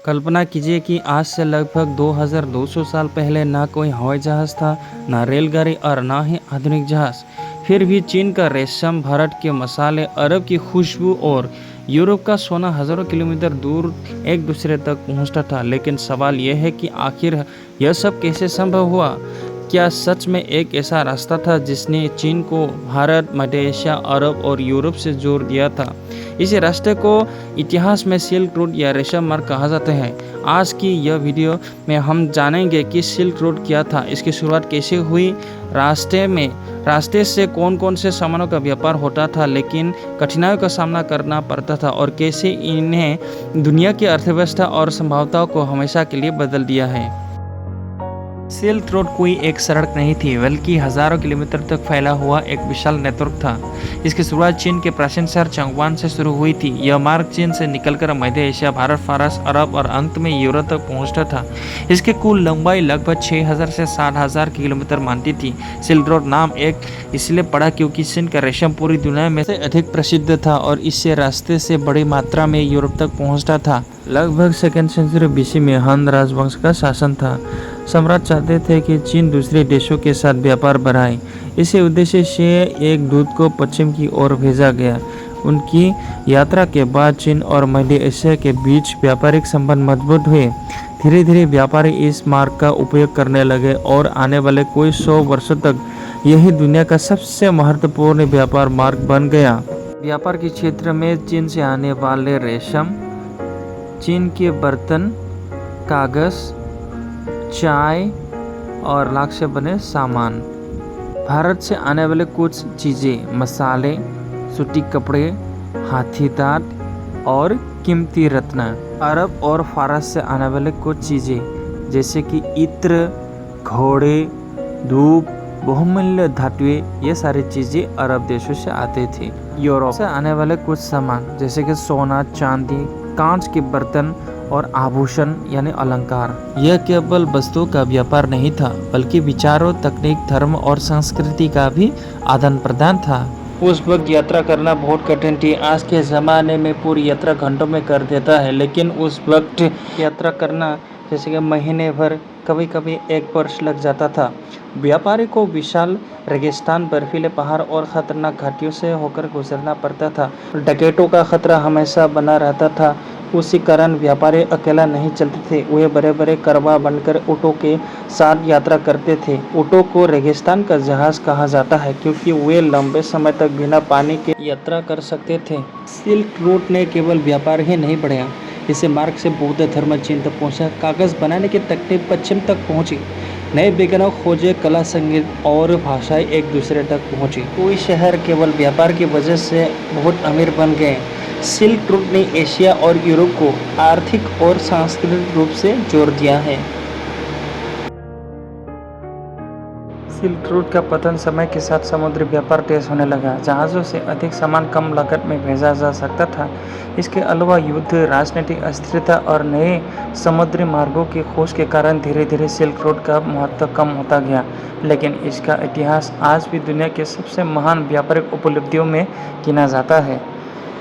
कल्पना कीजिए कि आज से लगभग 2200 साल पहले ना कोई हवाई जहाज़ था, ना रेलगाड़ी और ना ही आधुनिक जहाज़। फिर भी चीन का रेशम, भारत के मसाले, अरब की खुशबू और यूरोप का सोना हज़ारों किलोमीटर दूर एक दूसरे तक पहुंचता था। लेकिन सवाल यह है कि आखिर यह सब कैसे संभव हुआ? क्या सच में एक ऐसा रास्ता था जिसने चीन को भारत, मध्य एशिया, अरब और यूरोप से जोड़ दिया था? इस रास्ते को इतिहास में सिल्क रोड या रेशम मार्ग कहा जाता है। आज की यह वीडियो में हम जानेंगे कि सिल्क रोड क्या था, इसकी शुरुआत कैसे हुई, रास्ते से कौन कौन से सामानों का व्यापार होता था, लेकिन कठिनाइयों का सामना करना पड़ता था, और कैसे इन्हें दुनिया की अर्थव्यवस्था और संभावनाओं को हमेशा के लिए बदल दिया है। सिल्क रोड कोई एक सड़क नहीं थी, बल्कि हजारों किलोमीटर तक फैला हुआ एक विशाल नेटवर्क था। इसकी शुरुआत चीन के प्राचीन शहर चंगवान से शुरू हुई थी। यह मार्ग चीन से निकलकर मध्य एशिया, भारत, फारस, अरब और अंत में यूरोप तक पहुंचता था। इसकी कुल लंबाई लगभग 6000 से 60,000 किलोमीटर मानती थी। सिल्क रोड नाम एक इसलिए पड़ा क्योंकि चीन का रेशम पूरी दुनिया में से अधिक प्रसिद्ध था और इससे रास्ते से बड़ी मात्रा में यूरोप तक पहुँचता था। लगभग 2nd सेंचुरी बीसी में हान राजवंश का शासन था। सम्राट चाहते थे कि चीन दूसरे देशों के साथ व्यापार बढ़ाए। इसी उद्देश्य से एक दूत को पश्चिम की ओर भेजा गया। उनकी यात्रा के बाद चीन और मध्य एशिया के बीच व्यापारिक संबंध मजबूत हुए। धीरे धीरे व्यापारी इस मार्ग का उपयोग करने लगे और आने वाले कोई 100 वर्षों तक यही दुनिया का सबसे महत्वपूर्ण व्यापार मार्ग बन गया। व्यापार के क्षेत्र में चीन से आने वाले रेशम, चीन के बर्तन, कागज, चाय और लाख से बने सामान, भारत से आने वाले कुछ चीज़ें, मसाले, सूती कपड़े, हाथी दांत और कीमती रत्न, अरब और फारस से आने वाले कुछ चीज़ें जैसे कि इत्र, घोड़े, धूप, बहुमूल्य धातुएं, ये सारी चीज़ें अरब देशों से आते थे। यूरोप से आने वाले कुछ सामान जैसे कि सोना, चांदी, कांच के बर्तन और आभूषण यानी अलंकार। यह केवल वस्तुओं का व्यापार नहीं था, बल्कि विचारों, तकनीक, धर्म और संस्कृति का भी आदान प्रदान था। उस वक्त यात्रा करना बहुत कठिन थी। आज के ज़माने में पूरी यात्रा घंटों में कर देता है, लेकिन उस वक्त यात्रा करना जैसे कि महीने भर, कभी कभी 1 वर्ष लग जाता था। व्यापारी को विशाल रेगिस्तान, बर्फीले पहाड़ और खतरनाक घाटियों से होकर गुजरना पड़ता था। डकैतों का खतरा हमेशा बना रहता था। उसी कारण व्यापारी अकेला नहीं चलते थे, वे बड़े बड़े करवा बनकर ऊँटों के साथ यात्रा करते थे। ऊँटों को रेगिस्तान का जहाज कहा जाता है क्योंकि वे लंबे समय तक बिना पानी के यात्रा कर सकते थे। सिल्क रोड ने केवल व्यापार ही नहीं बढ़ाया, इसे मार्ग से बौद्ध धर्म चीन तक पहुंचा, कागज बनाने की तकनीक पश्चिम तक पहुंची, नए विज्ञान खोजे, कला, संगीत और भाषाएं एक दूसरे तक पहुंची। कोई शहर केवल व्यापार की वजह से बहुत अमीर बन गए। सिल्क रोड ने एशिया और यूरोप को आर्थिक और सांस्कृतिक रूप से जोड़ दिया है। सिल्क रोड का पतन समय के साथ समुद्री व्यापार तेज होने लगा। जहाज़ों से अधिक सामान कम लागत में भेजा जा सकता था। इसके अलावा युद्ध, राजनीतिक अस्थिरता और नए समुद्री मार्गों की खोज के कारण धीरे धीरे सिल्क रोड का महत्व कम होता गया। लेकिन इसका इतिहास आज भी दुनिया के सबसे महान व्यापारिक उपलब्धियों में गिना जाता है।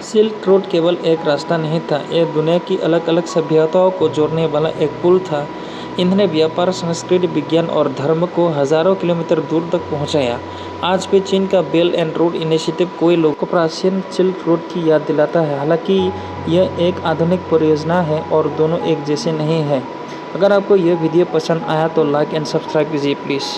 सिल्क रोड केवल एक रास्ता नहीं था, यह दुनिया की अलग अलग सभ्यताओं को जोड़ने वाला एक पुल था। इन्होंने व्यापार, संस्कृति, विज्ञान और धर्म को हजारों किलोमीटर दूर तक पहुंचाया। आज भी चीन का बेल्ट एंड रोड इनिशिएटिव कोई लोगों को प्राचीन सिल्क रोड की याद दिलाता है। हालांकि यह एक आधुनिक परियोजना है और दोनों एक जैसे नहीं है। अगर आपको यह वीडियो पसंद आया तो लाइक एंड सब्सक्राइब कीजिए प्लीज़।